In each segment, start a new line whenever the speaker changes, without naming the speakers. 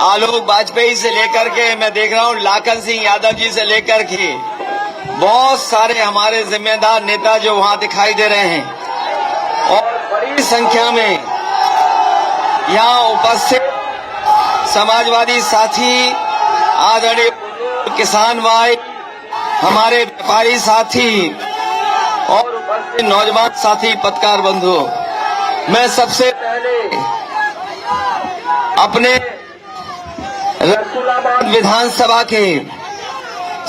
आलोक वाजपेयी से लेकर के मैं देख रहा हूँ लाखन सिंह यादव जी से लेकर के बहुत सारे हमारे जिम्मेदार नेता जो वहां दिखाई दे रहे हैं और बड़ी संख्या में यहाँ उपस्थित समाजवादी साथी, आदरणीय किसान भाई, हमारे व्यापारी साथी और उपस्थित नौजवान साथी, पत्रकार बंधु, मैं सबसे पहले अपने रसूलाबाद विधानसभा के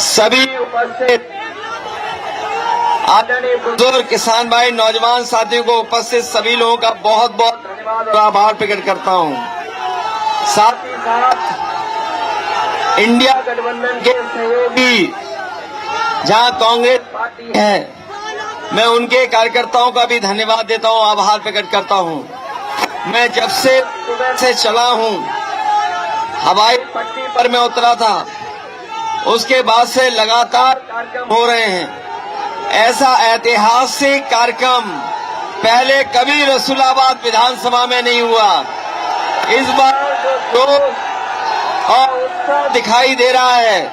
सभी उपस्थित आदरणीय बुजुर्ग किसान भाई, नौजवान साथियों को, उपस्थित सभी लोगों का बहुत बहुत धन्यवाद और आभार प्रकट करता हूं। साथ ही साथ इंडिया गठबंधन के सहयोगी जहां कांग्रेस पार्टी है, मैं उनके कार्यकर्ताओं का भी धन्यवाद देता हूं, आभार प्रकट करता हूं। मैं जब से सुबह से चला हूं, हवाई पट्टी पर मैं उतरा था, उसके बाद से लगातार कार्यक्रम हो रहे हैं। ऐसा ऐतिहासिक कार्यक्रम पहले कभी रसूलाबाद विधानसभा में नहीं हुआ। इस बार जो जोश और उत्साह दिखाई दे रहा है,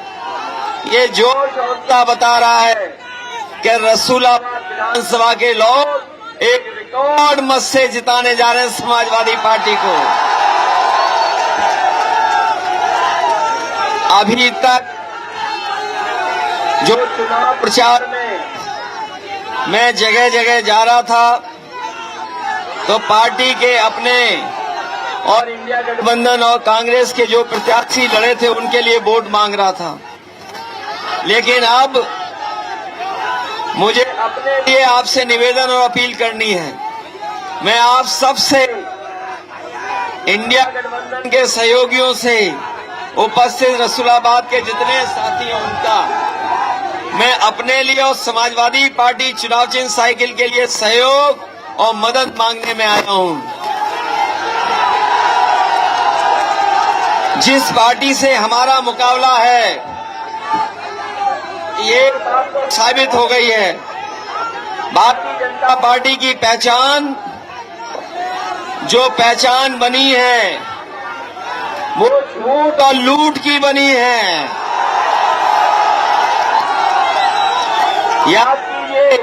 ये जोश और उत्साह बता रहा है कि रसूलाबाद विधानसभा के लोग एक रिकॉर्ड मत से जिताने जा रहे हैं समाजवादी पार्टी को। अभी तक जो चुनाव प्रचार में मैं जगह जगह जा रहा था, तो पार्टी के अपने और इंडिया गठबंधन और कांग्रेस के जो प्रत्याशी लड़े थे, उनके लिए वोट मांग रहा था। लेकिन अब मुझे अपने लिए आपसे निवेदन और अपील करनी है। मैं आप सबसे, इंडिया गठबंधन के सहयोगियों से, उपस्थित रसूलाबाद के जितने साथी हैं उनका, मैं अपने लिए और समाजवादी पार्टी चुनाव चिन्ह साइकिल के लिए सहयोग और मदद मांगने में आया हूं। जिस पार्टी से हमारा मुकाबला है, ये बात साबित हो गई है। भारतीय जनता पार्टी की पहचान, जो पहचान बनी है, वो झूठ और लूट की बनी है। याद कीजिए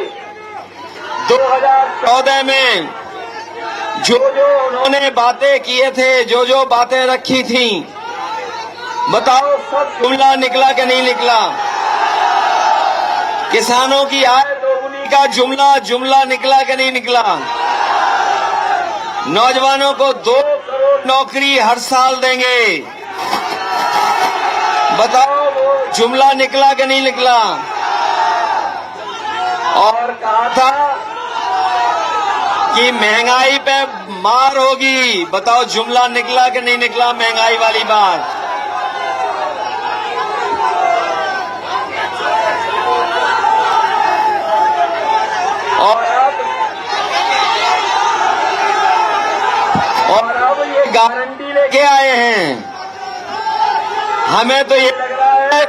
2014 में जो उन्होंने बातें किए थे, जो बातें रखी थी, बताओ सब जुमला निकला कि नहीं निकला? किसानों की आय दोगुनी का जुमला निकला कि नहीं निकला? नौजवानों को 2 करोड़ नौकरी हर साल देंगे, बताओ वो जुमला निकला कि नहीं निकला? और कहा था कि महंगाई पे मार होगी, बताओ जुमला निकला कि नहीं निकला? महंगाई वाली बात। और अब ये गारंटी लेके आए हैं। हमें तो ये लग रहा है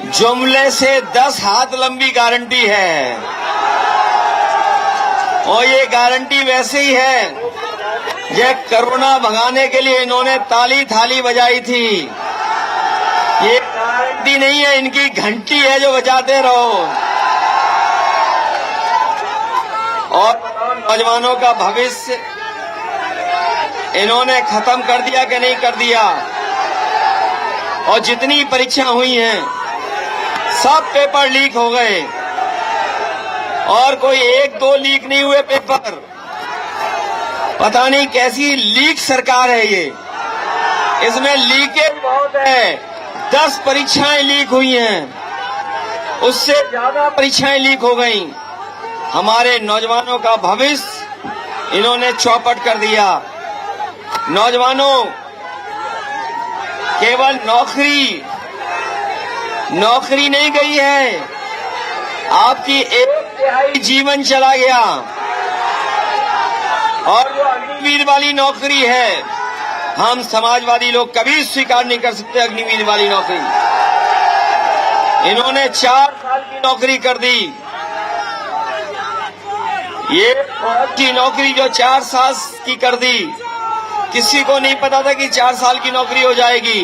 जुमले से 10 हाथ लंबी गारंटी है। और ये गारंटी वैसे ही है, ये कोरोना भगाने के लिए इन्होंने ताली थाली बजाई थी। ये गारंटी नहीं है, इनकी घंटी है जो बजाते रहो। और नौजवानों का भविष्य इन्होंने खत्म कर दिया कि नहीं कर दिया? और जितनी परीक्षा हुई हैं, सब पेपर लीक हो गए, और कोई 1-2 लीक नहीं हुए पेपर। पता नहीं कैसी लीक सरकार है ये, इसमें लीकेज बहुत है। 10 परीक्षाएं लीक हुई हैं, उससे ज्यादा परीक्षाएं लीक हो गईं। हमारे नौजवानों का भविष्य इन्होंने चौपट कर दिया। नौजवानों, केवल नौकरी नहीं गई है, आपकी 1/3 जीवन चला गया। और जो अग्निवीर वाली नौकरी है, हम समाजवादी लोग कभी स्वीकार नहीं कर सकते अग्निवीर वाली नौकरी। इन्होंने 4 साल की नौकरी कर दी। ये फौज की नौकरी जो 4 साल की कर दी, किसी को नहीं पता था कि 4 साल की नौकरी हो जाएगी।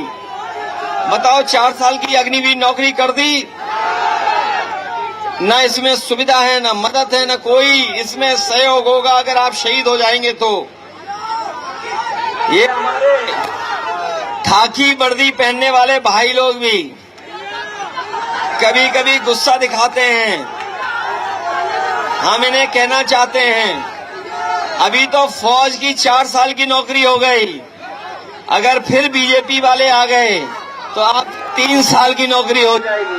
बताओ 4 साल की अग्निवीर नौकरी कर दी, ना इसमें सुविधा है, ना मदद है, ना कोई इसमें सहयोग होगा अगर आप शहीद हो जाएंगे तो। ये हमारे खाकी वर्दी पहनने वाले भाई लोग भी कभी कभी गुस्सा दिखाते हैं। हम इन्हें कहना चाहते हैं, अभी तो फौज की 4 साल की नौकरी हो गई, अगर फिर बीजेपी वाले आ गए तो आप 3 साल की नौकरी हो जाएगी।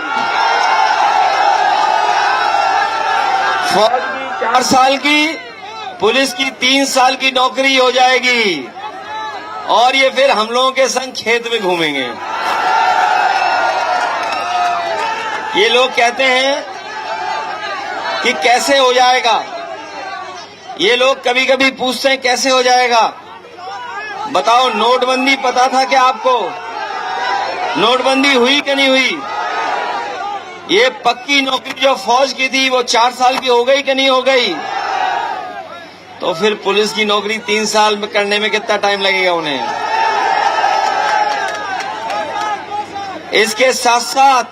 फौज की 4 साल की, पुलिस की 3 साल की नौकरी हो जाएगी और ये फिर हम लोगों के संग खेत में घूमेंगे। ये लोग कहते हैं कि कैसे हो जाएगा, ये लोग कभी कभी पूछते हैं कैसे हो जाएगा। बताओ नोटबंदी पता था क्या आपको? नोटबंदी हुई कि नहीं हुई? ये पक्की नौकरी जो फौज की थी वो 4 साल की हो गई कि नहीं हो गई? तो फिर पुलिस की नौकरी 3 साल में करने में कितना टाइम लगेगा उन्हें? इसके साथ साथ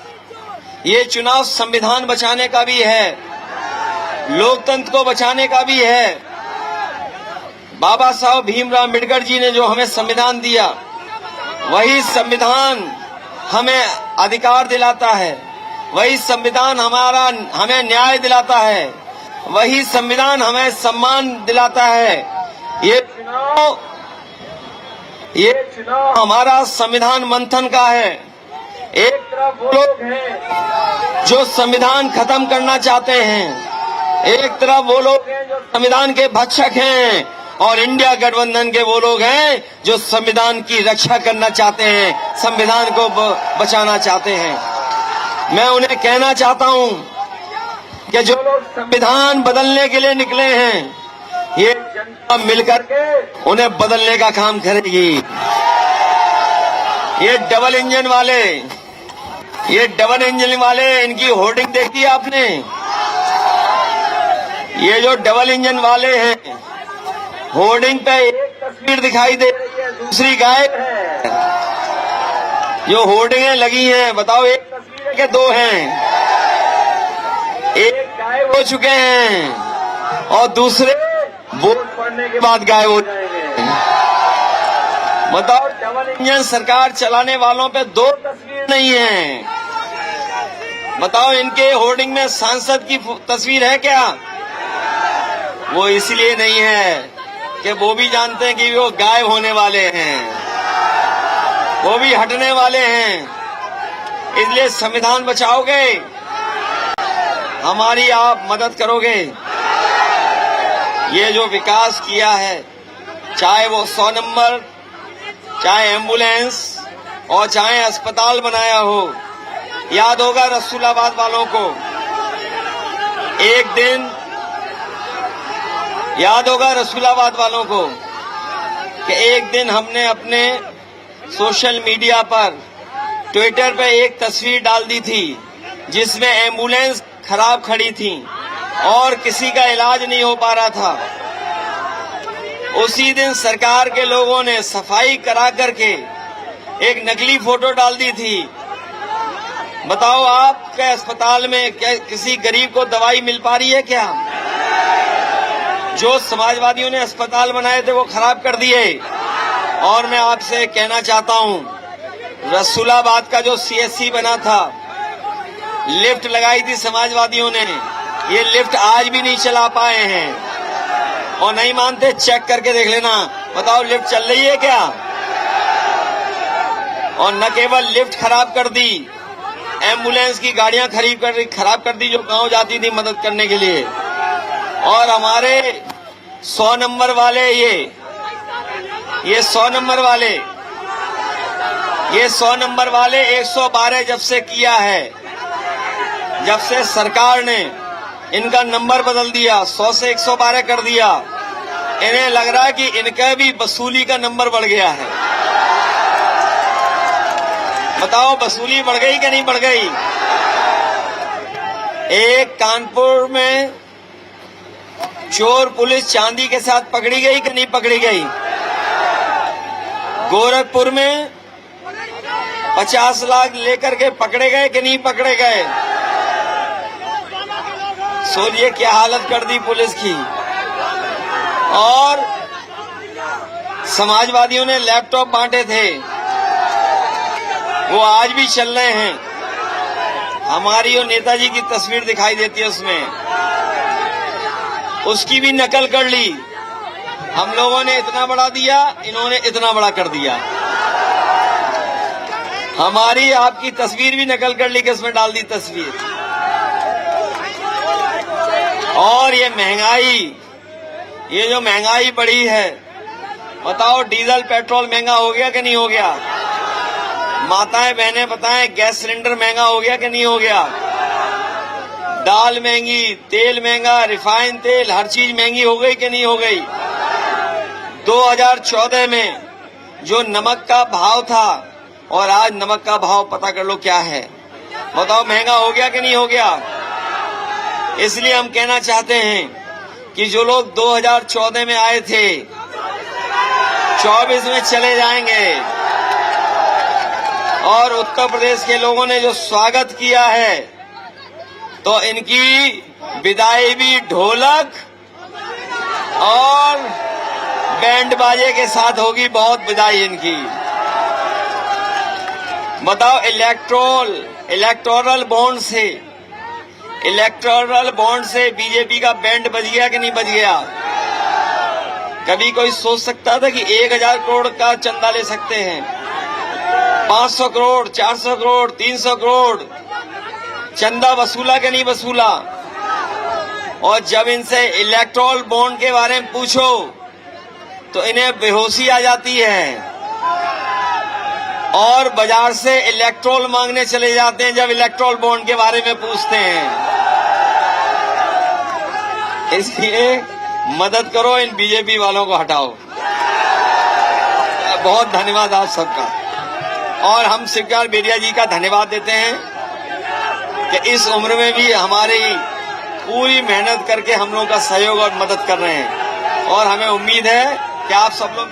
ये चुनाव संविधान बचाने का भी है, लोकतंत्र को बचाने का भी है। बाबा साहब भीमराव अम्बेडकर जी ने जो हमें संविधान दिया, वही संविधान हमें अधिकार दिलाता है, वही संविधान हमें न्याय दिलाता है, वही संविधान हमें सम्मान दिलाता है। ये चुनाव हमारा संविधान मंथन का है। एक तरफ वो लोग हैं जो संविधान खत्म करना चाहते हैं, एक तरफ वो लोग हैं जो संविधान के भक्षक हैं, और इंडिया गठबंधन के वो लोग हैं जो संविधान की रक्षा करना चाहते हैं, संविधान को बचाना चाहते हैं। मैं उन्हें कहना चाहता हूं कि जो लोग संविधान बदलने के लिए निकले हैं, ये जनता मिलकर के उन्हें बदलने का काम करेगी। ये डबल इंजन वाले, इनकी होर्डिंग देखी आपने? ये जो डबल इंजन वाले हैं, होर्डिंग पे एक तस्वीर दिखाई दे रही है, दूसरी गायब है। जो होर्डिंगें लगी हैं, बताओ एक तस्वीर है कि 2 हैं? एक गायब हो चुके हैं और दूसरे वोट पड़ने के बाद गायब हो जाएंगे। बताओ डबल इंजन सरकार चलाने वालों पे 2 तस्वीर नहीं है। बताओ इनके होर्डिंग में सांसद की तस्वीर है क्या? वो इसलिए नहीं है कि वो भी जानते हैं कि वो गायब होने वाले हैं, वो भी हटने वाले हैं। इसलिए संविधान बचाओगे, हमारी आप मदद करोगे। ये जो विकास किया है, चाहे वो 100 नंबर, चाहे एम्बुलेंस और चाहे अस्पताल बनाया हो, याद होगा रसूलाबाद वालों को। एक दिन याद होगा रसूलाबाद वालों को कि एक दिन हमने अपने सोशल मीडिया पर, ट्विटर पर एक तस्वीर डाल दी थी जिसमें एम्बुलेंस खराब खड़ी थी और किसी का इलाज नहीं हो पा रहा था। उसी दिन सरकार के लोगों ने सफाई करा करके एक नकली फोटो डाल दी थी। बताओ आपके अस्पताल में क्या किसी गरीब को दवाई मिल पा रही है क्या? जो समाजवादियों ने अस्पताल बनाए थे वो खराब कर दिए। और मैं आपसे कहना चाहता हूं, रसूलाबाद का जो सीएससी बना था, लिफ्ट लगाई थी समाजवादियों ने, ये लिफ्ट आज भी नहीं चला पाए हैं। और नहीं मानते चेक करके देख लेना, बताओ लिफ्ट चल रही है क्या? और न केवल लिफ्ट खराब कर दी, एम्बुलेंस की गाड़ियां खराब कर दी जो गांव जाती थी मदद करने के लिए। और हमारे 100 नंबर वाले, ये 100 नंबर वाले 112 जब से किया है, जब से सरकार ने इनका नंबर बदल दिया, 100 से 112 कर दिया, इन्हें लग रहा है कि इनका भी वसूली का नंबर बढ़ गया है। बताओ वसूली बढ़ गई कि नहीं बढ़ गई? एक कानपुर में चोर पुलिस चांदी के साथ पकड़ी गई कि नहीं पकड़ी गई? गोरखपुर में 50 लाख लेकर के पकड़े गए कि नहीं पकड़े गए? सोचिए क्या हालत कर दी पुलिस की। और समाजवादियों ने लैपटॉप बांटे थे, वो आज भी चल रहे हैं। हमारी और नेताजी की तस्वीर दिखाई देती है उसमें, उसकी भी नकल कर ली। हम लोगों ने इतना बड़ा दिया, इन्होंने इतना बड़ा कर दिया। हमारी आपकी तस्वीर भी नकल कर ली, किसमें डाल दी तस्वीर। और ये महंगाई, ये जो महंगाई बढ़ी है, बताओ डीजल पेट्रोल महंगा हो गया कि नहीं हो गया? माताएं बहनें बताएं, गैस सिलेंडर महंगा हो गया कि नहीं हो गया? दाल महंगी, तेल महंगा, रिफाइन तेल, हर चीज महंगी हो गई कि नहीं हो गई? 2014 में जो नमक का भाव था और आज नमक का भाव पता कर लो क्या है। बताओ महंगा हो गया कि नहीं हो गया? इसलिए हम कहना चाहते हैं कि जो लोग 2014 में आए थे 24 में चले जाएंगे। और उत्तर प्रदेश के लोगों ने जो स्वागत किया है, तो इनकी विदाई भी ढोलक और बैंड बाजे के साथ होगी। बहुत विदाई इनकी। बताओ इलेक्टोरल बॉन्ड से बीजेपी का बैंड बज गया कि नहीं बज गया? कभी कोई सोच सकता था कि 1000 करोड़ का चंदा ले सकते हैं? 500 करोड़, 400 करोड़, 300 करोड़ चंदा वसूला कि नहीं वसूला? और जब इनसे इलेक्टोरल बॉन्ड के बारे में पूछो तो इन्हें बेहोशी आ जाती है और बाजार से इलेक्टोरल मांगने चले जाते हैं जब इलेक्टोरल बॉन्ड के बारे में पूछते हैं। इसलिए मदद करो, इन बीजेपी वालों को हटाओ। बहुत धन्यवाद आप सबका। और हम शिवकुमार बेरिया जी का धन्यवाद देते हैं कि इस उम्र में भी हमारी पूरी मेहनत करके हम लोगों का सहयोग और मदद कर रहे हैं। और हमें उम्मीद है कि आप सब लोग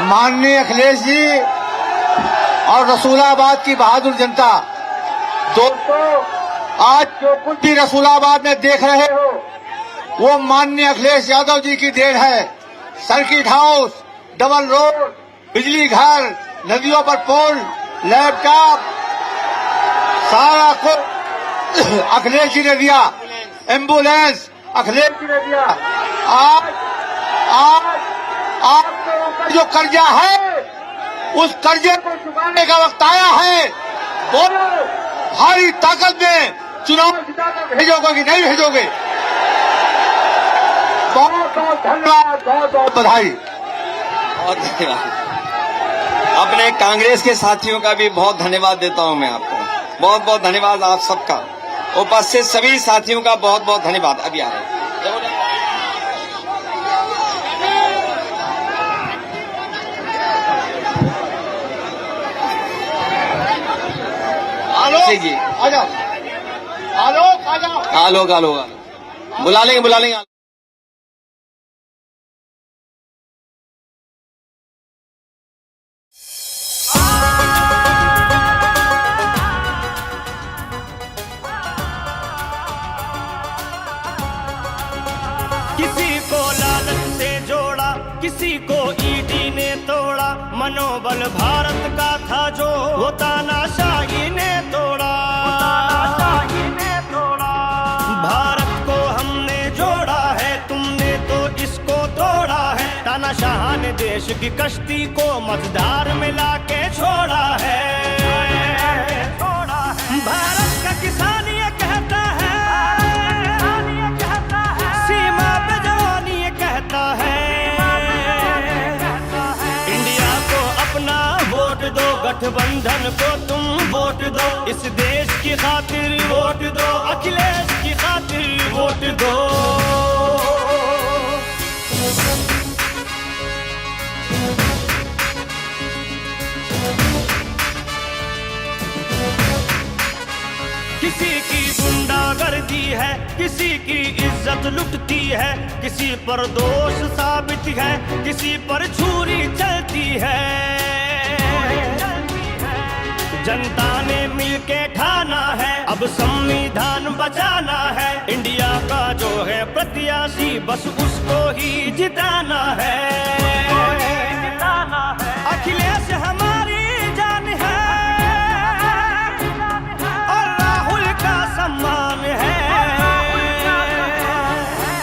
माननीय अखिलेश जी और रसूलाबाद की बहादुर जनता, दोस्तों आज जो कुछ भी रसूलाबाद में देख रहे हो वो माननीय अखिलेश यादव जी की देन है। सर्किट हाउस, डबल रोड, बिजली घर, नदियों पर पुल, लैपटॉप, सारा कुछ अखिलेश जी ने दिया। एम्बुलेंस अखिलेश जी ने दिया। आज आपके ऊपर जो कर्जा है उस कर्जे को चुकाने का वक्त आया है। बोलो भारी ताकत में चुनाव जिताकर भेजोगे कि नहीं भेजोगे? बहुत बहुत धन्यवाद, बहुत बहुत बधाई।
बहुत धन्यवाद। अपने कांग्रेस के साथियों का भी बहुत धन्यवाद देता हूं मैं आपको। बहुत बहुत धन्यवाद आप सबका। उपस्थित सभी साथियों का बहुत बहुत धन्यवाद। अभी आ रहे हैं। जी
आ जाओ,
आलोक बुला लेंगे।
किसी को लालच से जोड़ा, किसी को ईडी ने तोड़ा। मनोबल भारत का था जो वो तानाशाही ने तोड़ा। भारत को हमने जोड़ा है, तुमने तो इसको तोड़ा है। तानाशाह ने देश की कश्ती को मझधार में लाके छोड़ा है। भारत का किसान ये कहता है, सीमा पे जवान ये कहता है। इंडिया को अपना वोट दो, गठबंधन को तुम वोट दो। इस देश की खातिर वोट दो, अखिलेश की खातिर वोट दो। किसी की गुंडागर्दी है, किसी की इज्जत खुद लुटती है, किसी पर दोष साबित है, किसी पर छुरी चलती है। जनता ने मिलके ठाना है, अब संविधान बचाना है। इंडिया का जो है प्रत्याशी, बस उसको ही जिताना है। अखिलेश हमारी जान है और राहुल का सम्मान है।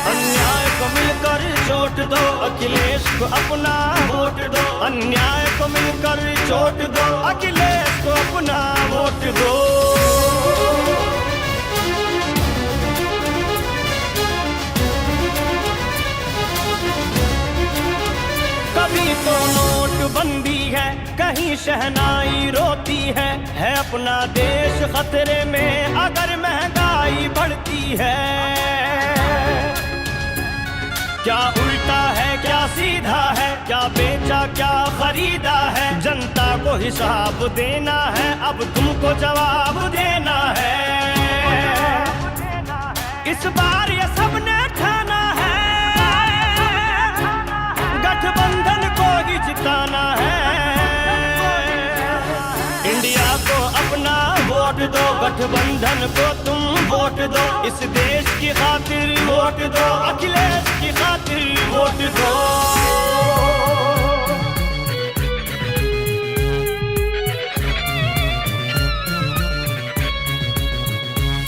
अन्याय को मिलकर चोट दो, अखिलेश को अपना वोट दो। अन्याय को मिलकर चोट दो, अखिलेश को अपना वोट दो। कभी तो नोटबंदी है, कहीं शहनाई रोती है अपना देश खतरे में अगर महंगाई बढ़ती है। क्या उल्टा है क्या सीधा है, क्या बेचा क्या खरीदा है, जनता को हिसाब देना है, अब तुमको जवाब देना है। इस बार ये सबने ठाना है, गठबंधन को ही जिताना है। इंडिया को अपना वोट दो, गठबंधन को तुम वोट दो। इस देश की खातिर वोट दो, अखिलेश की खातिर वोट दो।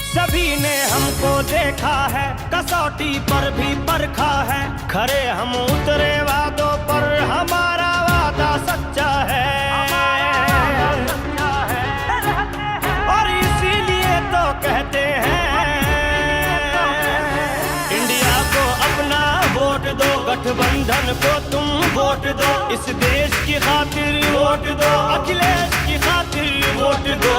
सभी ने हमको देखा है, कसौटी पर भी परखा है। खरे हम उतरे वादों पर, हमारा वादा सच्चा है। और इसीलिए तो कहते हैं, इंडिया को अपना वोट दो, गठबंधन को तुम वोट दो। इस देश की खातिर वोट दो, अखिलेश की खातिर वोट दो।